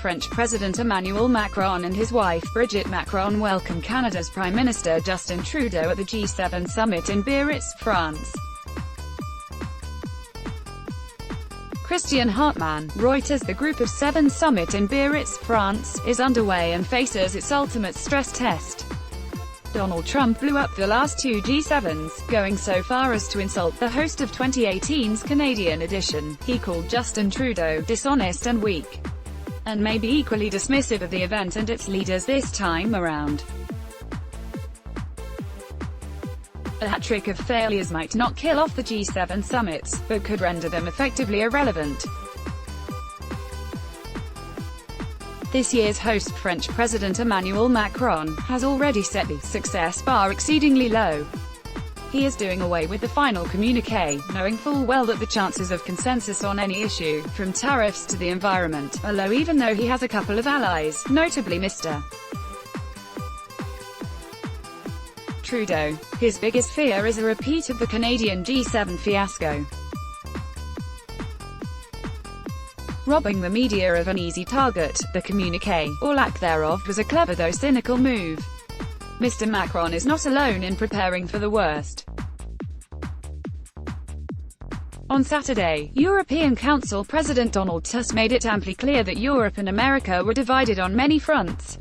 French President Emmanuel Macron and his wife Brigitte Macron welcome Canada's Prime Minister Justin Trudeau at the G7 summit in Biarritz, France. Christian Hartmann, Reuters. The Group of Seven summit in Biarritz, France, is underway and faces its ultimate stress test. Donald Trump blew up the last two G7s, going so far as to insult the host of 2018's Canadian edition. He called Justin Trudeau dishonest and weak, and may be equally dismissive of the event and its leaders this time around. A hat-trick of failures might not kill off the G7 summits, but could render them effectively irrelevant. This year's host, French President Emmanuel Macron, has already set the success bar exceedingly low. He is doing away with the final communiqué, knowing full well that the chances of consensus on any issue, from tariffs to the environment, are low, even though he has a couple of allies, notably Mr. Trudeau. His biggest fear is a repeat of the Canadian G7 fiasco. Robbing the media of an easy target, the communiqué, or lack thereof, was a clever though cynical move. Mr. Macron is not alone in preparing for the worst. On Saturday, European Council President Donald Tusk made it amply clear that Europe and America were divided on many fronts.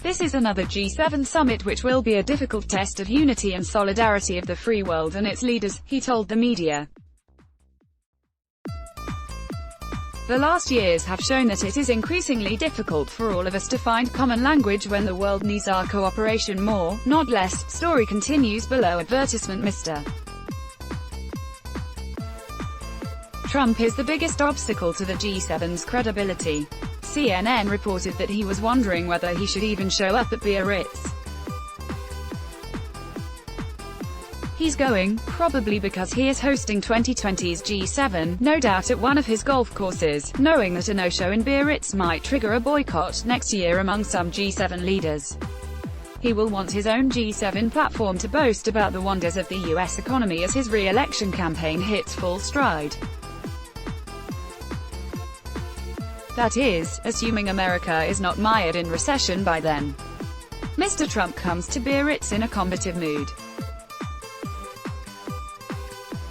This is another G7 summit which will be a difficult test of unity and solidarity of the free world and its leaders, he told the media. The last years have shown that it is increasingly difficult for all of us to find common language when the world needs our cooperation more, not less. Story continues below. Advertisement. Mr. Trump is the biggest obstacle to the G7's credibility. CNN reported that he was wondering whether he should even show up at Biarritz. He's going, probably because he is hosting 2020's G7, no doubt at one of his golf courses, knowing that a no-show in Biarritz might trigger a boycott next year among some G7 leaders. He will want his own G7 platform to boast about the wonders of the US economy as his re-election campaign hits full stride. That is, assuming America is not mired in recession by then. Mr. Trump comes to Biarritz in a combative mood.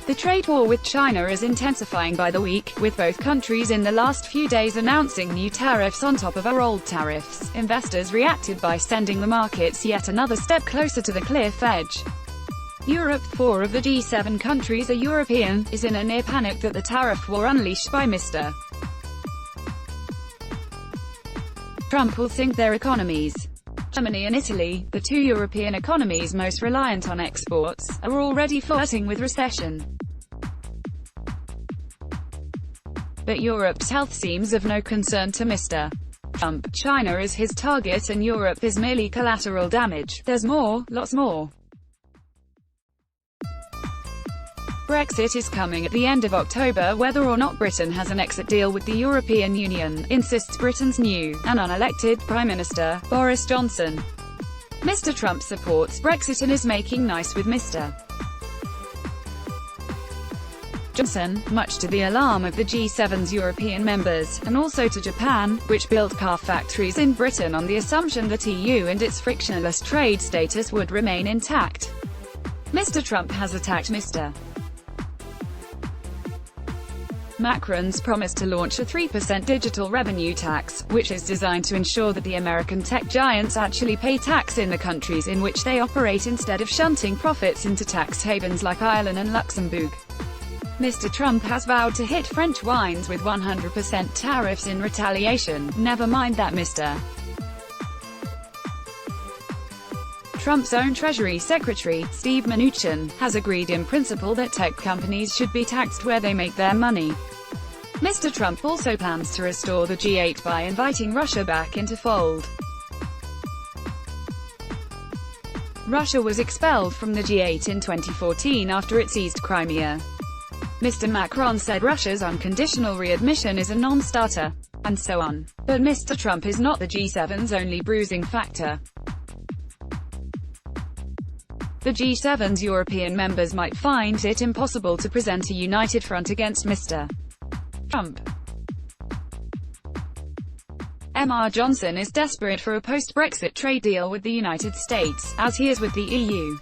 The trade war with China is intensifying by the week, with both countries in the last few days announcing new tariffs on top of our old tariffs. Investors reacted by sending the markets yet another step closer to the cliff edge. Europe, 4 of the G7 countries are European, is in a near panic that the tariff war unleashed by Mr. Trump will sink their economies. Germany and Italy, the two European economies most reliant on exports, are already flirting with recession. But Europe's health seems of no concern to Mr. Trump. China is his target and Europe is merely collateral damage. There's more, lots more. Brexit is coming at the end of October. Whether or not Britain has an exit deal with the European Union, insists Britain's new, and unelected, Prime Minister, Boris Johnson. Mr. Trump supports Brexit and is making nice with Mr. Johnson, much to the alarm of the G7's European members, and also to Japan, which built car factories in Britain on the assumption that EU and its frictionless trade status would remain intact. Mr. Trump has attacked Mr. Macron's promise to launch a 3% digital revenue tax, which is designed to ensure that the American tech giants actually pay tax in the countries in which they operate instead of shunting profits into tax havens like Ireland and Luxembourg. Mr. Trump has vowed to hit French wines with 100% tariffs in retaliation. Never mind that Mr. Trump's own Treasury Secretary, Steve Mnuchin, has agreed in principle that tech companies should be taxed where they make their money. Mr. Trump also plans to restore the G8 by inviting Russia back into fold. Russia was expelled from the G8 in 2014 after it seized Crimea. Mr. Macron said Russia's unconditional readmission is a non-starter, and so on. But Mr. Trump is not the G7's only bruising factor. The G7's European members might find it impossible to present a united front against Mr. Trump. Mr. Johnson is desperate for a post-Brexit trade deal with the United States, as he is with the EU.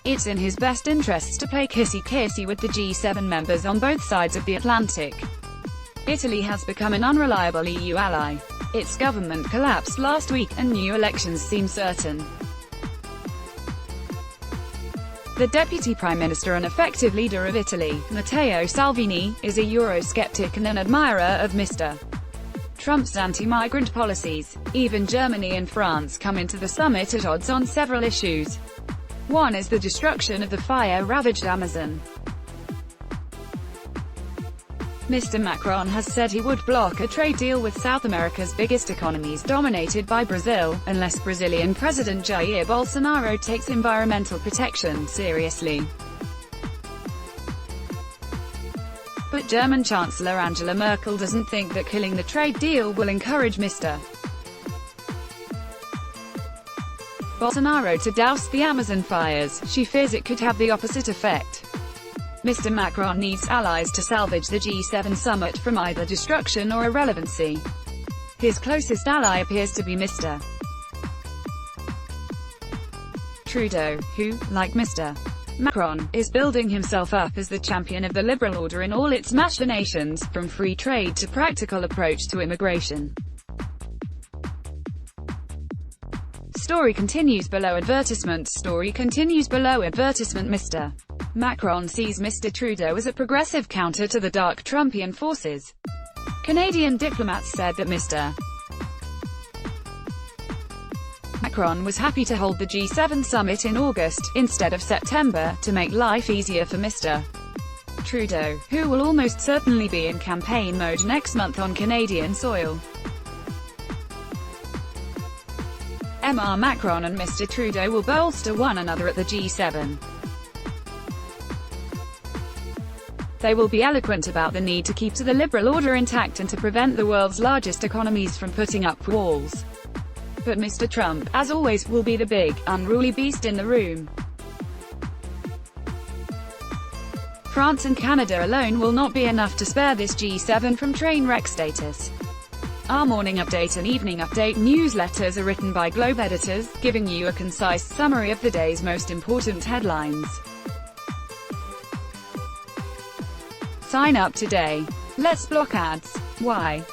It's in his best interests to play kissy-kissy with the G7 members on both sides of the Atlantic. Italy has become an unreliable EU ally. Its government collapsed last week, and new elections seem certain. The Deputy Prime Minister and effective leader of Italy, Matteo Salvini, is a Eurosceptic and an admirer of Mr. Trump's anti-migrant policies. Even Germany and France come into the summit at odds on several issues. One is the destruction of the fire-ravaged Amazon. Mr. Macron has said he would block a trade deal with South America's biggest economies dominated by Brazil, unless Brazilian President Jair Bolsonaro takes environmental protection seriously. But German Chancellor Angela Merkel doesn't think that killing the trade deal will encourage Mr. Bolsonaro to douse the Amazon fires. She fears it could have the opposite effect. Mr. Macron needs allies to salvage the G7 summit from either destruction or irrelevancy. His closest ally appears to be Mr. Trudeau, who, like Mr. Macron, is building himself up as the champion of the liberal order in all its machinations, from free trade to practical approach to immigration. Story continues below advertisement. Story continues below advertisement. Mr. Macron sees Mr. Trudeau as a progressive counter to the dark Trumpian forces. Canadian diplomats said that Mr. Macron was happy to hold the G7 summit in August, instead of September, to make life easier for Mr. Trudeau, who will almost certainly be in campaign mode next month on Canadian soil. Mr. Macron and Mr. Trudeau will bolster one another at the G7. They will be eloquent about the need to keep the liberal order intact and to prevent the world's largest economies from putting up walls. But Mr. Trump, as always, will be the big, unruly beast in the room. France and Canada alone will not be enough to spare this G7 from train wreck status. Our morning update and evening update newsletters are written by Globe editors, giving you a concise summary of the day's most important headlines. Sign up today. Let's block ads. Why?